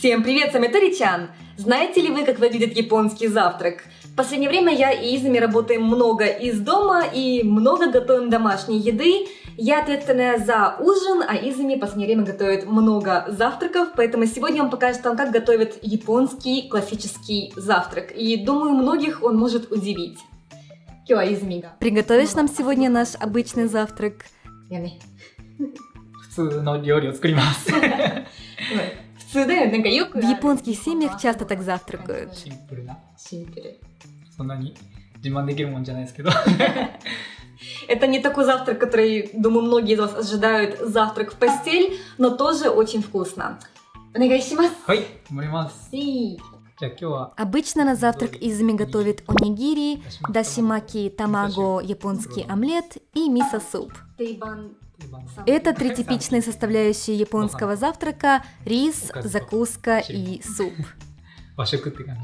Всем привет, с вами Тори-чан! Знаете ли вы, как выглядит японский завтрак? В последнее время я и Изами работаем много из дома и много готовим домашней еды. Я ответственная за ужин, а Изами в последнее время готовит много завтраков, поэтому сегодня он покажет вам, как готовят японский классический завтрак. И думаю, многих он может удивить. Кёа Изами. Приготовишь нам сегодня наш обычный завтрак? 普通の料理を作ります。 В японских семьях часто так завтракают. シンプルな。シンプル。そんなに自慢できるもんじゃないですけど。 Это не такой завтрак, который, думаю, многие из вас ожидают завтрак в постель, но тоже очень вкусно. Онегайшимасу. はい、頑張ります。 И... じゃあ今日は Обычно на завтрак Изами готовит онигири, дашимаки, тамаго, японский омлет и мисо-суп. Это три типичные составляющие японского завтрака: рис, закуска и суп. 和食って感じ。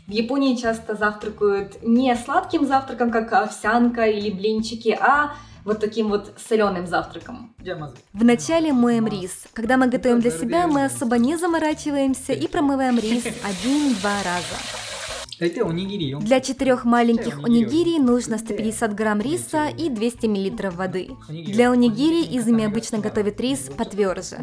В Японии часто завтракают не сладким завтраком, как овсянка или блинчики, а вот таким вот соленым завтраком. じゃあまず Вначале моем рис. Когда мы готовим для себя, мы особо не заморачиваемся и промываем рис 1-2 раза. 大体おにぎり4 Для 4 маленьких онигири нужно 150 грамм риса и 200 миллилитров воды. Для онигири Изами обычно готовит рис потверже.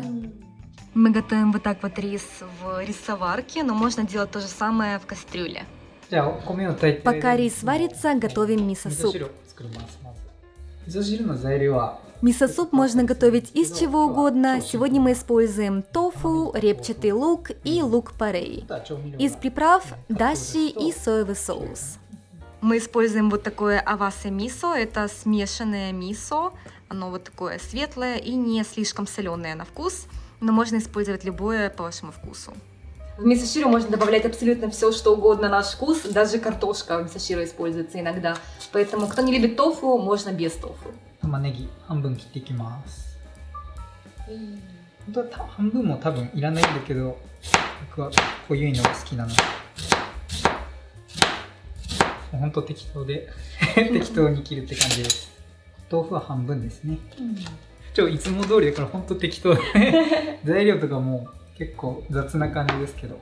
Мы готовим вот так вот рис в рисоварке, но можно делать то же самое в кастрюле. じゃあお米を炊いて Пока рис варится, готовим 味噌 мисо-суп. 汁を作ります。まず味噌汁の材料は Мисо-суп можно готовить из чего угодно. Сегодня мы используем тофу, репчатый лук и лук-порей. あとは調味料 Из приправ даши и соевый соус. Мы используем вот такое авасе мисо. Это смешанное мисо. Оно вот такое светлое и не слишком соленое на вкус. Но можно использовать любое по вашему вкусу. В мисо-ширу можно добавлять абсолютно все, что угодно на наш вкус. Даже картошка в мисо-ширу используется иногда. Поэтому, кто не любит тофу, можно без тофу. 玉ねぎ半分切っていきます。本当は半分も多分いらないんだけど、僕は濃ゆいのが好きなので、もう本当適当で適当に切るって感じです。豆腐は半分ですね。いつも通りだから本当適当で材料とかも結構雑な感じですけど、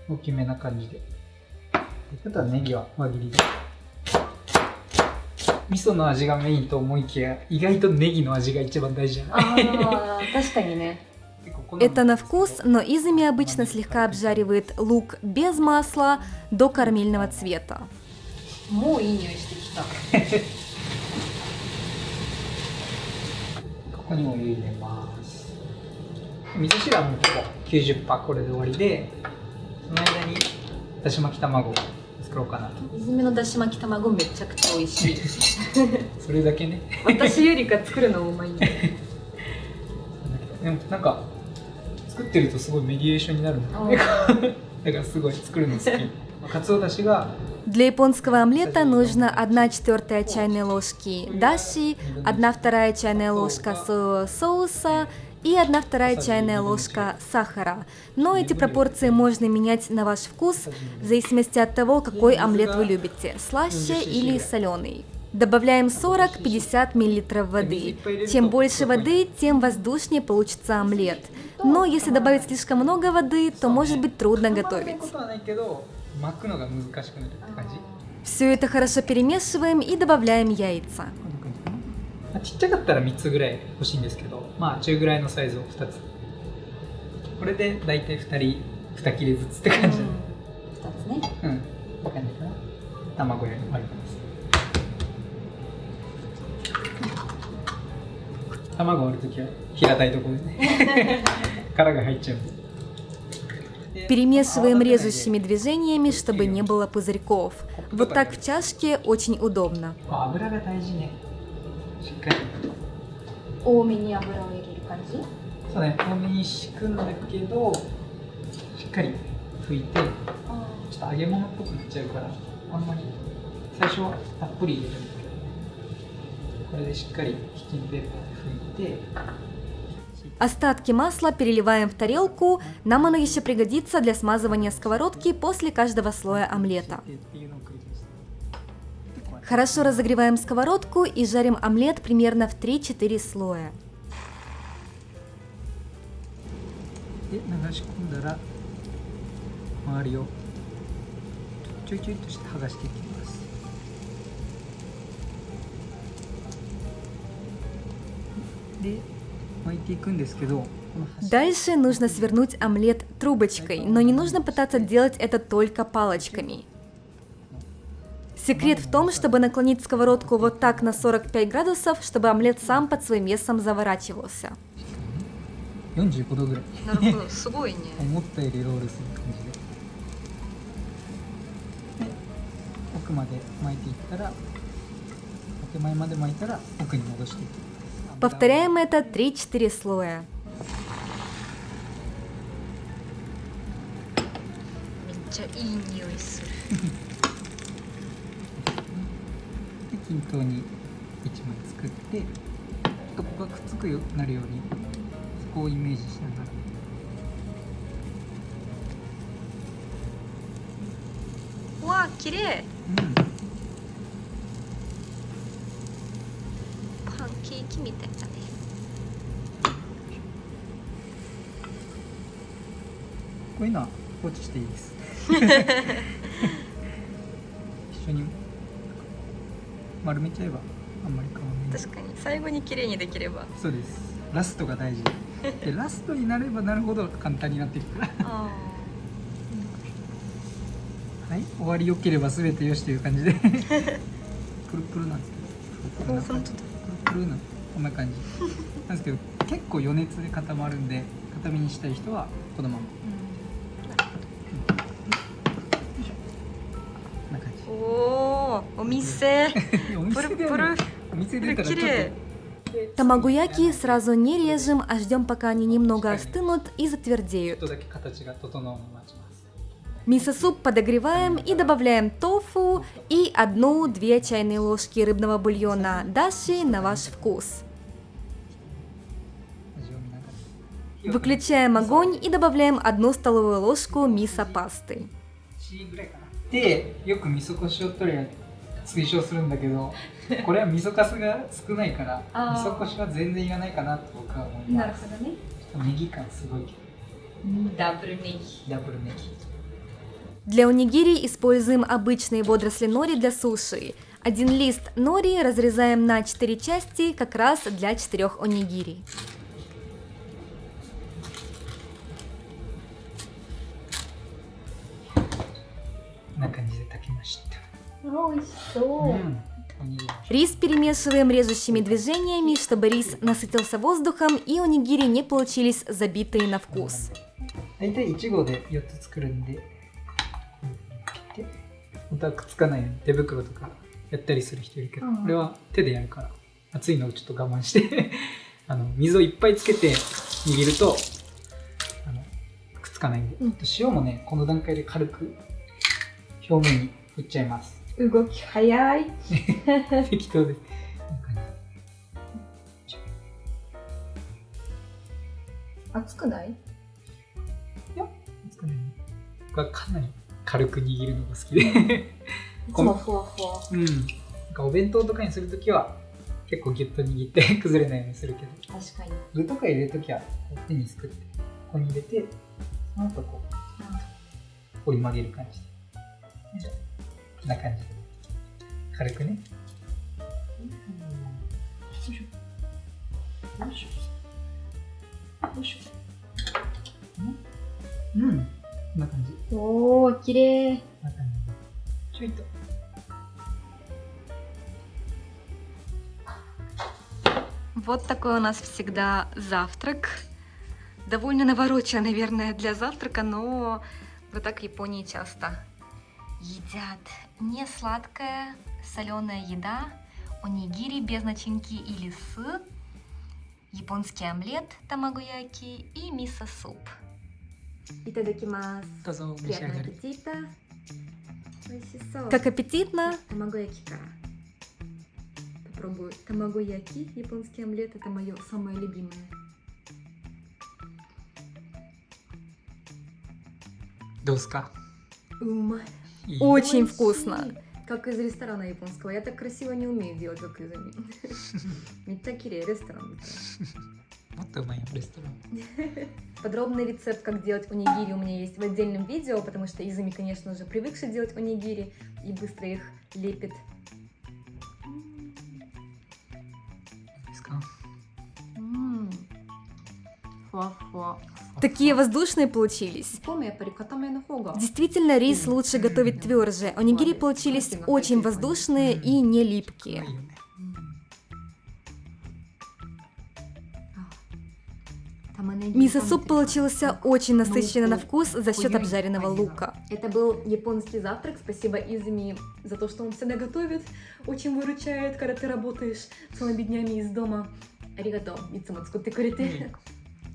大きめな感じで。あとはネギは輪切りで。味噌の味がメインと思いきや、意外とネギの味が一番大事じゃない。 Это на вкус, но Изами обычно слегка обжаривает лук без масла до карамельного цвета. ここにお湯入れます。味噌汁はもうほぼ 90% これで終わりで、その間にだし巻き卵を作ろうかなと。 Изамиのだし巻き卵めちゃくちゃ美味しい。それだけね。私よりか作るのうまい。でもなんか作ってるとすごいメディエーションになるんだよね。だからすごい作るの好き。かつおだしが Для японского омлета нужно 1/4 чайной ложки даши, 1/2 чайная ложка соевого соуса и 1/2 чайная ложка сахара. Но эти пропорции можно менять на ваш вкус, в зависимости от того, какой омлет вы любите, слаще или соленый. Добавляем 40-50 мл воды. Чем больше воды, тем воздушнее получится омлет. Но если добавить слишком много воды, то может быть трудно готовить. 巻くのが難しくなるって感じ。 Все это хорошо перемешиваем и добавляем яйца. ちっちゃかったら3つぐらい欲しいんですけど、まあ中ぐらいのサイズを2つ。これでだいたい2人2切れずつって感じだね。2つね。うん。わかんないかな。卵より割ります。卵割るときは平たいところでね。殻が入っちゃうんで。 Перемешиваем режущими движениями, чтобы не было пузырьков. Вот так в чашке очень удобно. 油が大事ね。しっかり。多めに油を入れる感じ？そうね、多めに敷くんだけど、しっかり拭いて、ちょっと揚げ物っぽくなっちゃうから、あんまり最初はたっぷり入れるんだけど、これでしっかりキッチンペーパーで拭いて。 Остатки масла переливаем в тарелку. Нам оно еще пригодится для смазывания сковородки после каждого слоя омлета. Хорошо разогреваем сковородку и жарим омлет примерно в 3-4 слоя. で流し込んだら周りをちょいちょいとして剥がしていきます。で巻いていくんですけど、この端 Дальше нужно свернуть омлет трубочкой, но не нужно пытаться делать это только палочками. Секрет в том, чтобы наклонить сковородку вот так на 45 градусов, чтобы омлет сам под своим весом заворачивался. 45度ぐらいなるほど、すごいね。思ったよりロールする感じで、奥まで巻いていったら、手前まで巻いたら奥に戻していきます。 Повторяем это 3-4 слоя. めっちゃいい匂いする。で均等に1枚作って、ここがくっつくようになるように、そこをイメージしながら。わあ、綺麗。パンケーキみたいだね。こういうのは放置していいです。一緒に丸めちゃえばあんまり変わらない。確かに最後に綺麗にできれば。そうです。ラストが大事。でラストになればなるほど簡単になっていくから。あはい、終わり良ければ全てよしという感じで。プルプルなんですけど。あ、本当だ。プルプルなこんな感じなんですけど、結構余熱で固まるんで、固めにしたい人はこのまま。こんな感じ。おお、お店。お店ではない。お店で言ったらちょっと。 Тамагояки сразу не режем, а ждем, пока они немного остынут и затвердеют. ちょっとだけ形が整うのを待ちます。 Мисо-суп подогреваем и добавляем тофу и 1-2 чайные ложки рыбного бульона даши на ваш вкус. 味を見ながら。 Выключаем огонь и добавляем 1 столовую ложку мисо-пасты. で、よく味噌こしを取り推奨するんだけど、これは味噌かすが少ないから味噌こしは全然いらないかなと僕は思います。ネギ感すごいけど。ダブルネギ。 Для онигири используем обычные водоросли нори для суши. 1 лист нори разрезаем на 4 части, как раз для 4 онигири. こんな感じで炊きました。 Рис перемешиваем режущими движениями, чтобы рис насытился воздухом и онигири не получились забитые на вкус. 大体1合で4つ作るんで、本当はくっつかないように手袋とかやったりする人いるけど、これは手でやるから熱いのをちょっと我慢して水をいっぱいつけて握るとくっつかないんで、塩もねこの段階で軽く表面に振っちゃいます。動き早い。適当です。熱くない？いや、熱くない。僕はかなり軽く握るのが好きで。いつもふわふわ。うん。なんかお弁当とかにするときは結構ギュッと握って崩れないようにするけど。確かに。具とか入れるときは手にすくってここに入れて、その後こう折り曲げる感じで。こんな感じで軽くね。よいしょ。よいしょ。よいしょ。うん。こんな感じ。おー、綺麗。こんな感じで。ちょいと。Вот такой у нас всегда завтрак. Довольно наворочено, наверное, для завтрака, но вот так в Японии часто едят. Не сладкая, соленая еда, онигири без начинки или с, японский омлет тамагояки и мисо-суп. Итадакимасу. どうぞ召し上がれ。 Как аппетитно! Тамагояки кара. Попробую. Тамагояки, японский омлет, это мое самое любимое. どうですか？ Умай. いい Очень вкусно. Как из ресторана японского. Я так красиво не умею делать, как из них. めっちゃ綺麗レストランみたい。もっととうまいよレストラン。 Подробный рецепт, как делать онигири, у меня есть в отдельном видео, потому что Изуми, конечно, уже привыкший делать онигири и быстро их лепит. ですか？ Фуа-фуа. Такие воздушные получились. Действительно, рис лучше готовить тверже. Онигири получились очень воздушные и не う липкие. まいよね。 Мисо-суп получился очень насыщенный на вкус за счет обжаренного лука. Это был японский завтрак. Спасибо Изуми за то, что он всегда готовит. Очень выручает, когда ты работаешь целыми днями из дома. Аригато, ицумо цукутте курете.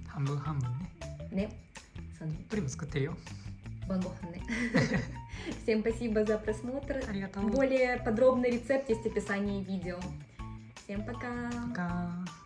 半分半分ね。 Не, сон, どれも作ってるよ。 бангохан не. Всем спасибо за просмотр. ありがとう。 Более подробный рецепт есть в описании видео. Всем пока! かー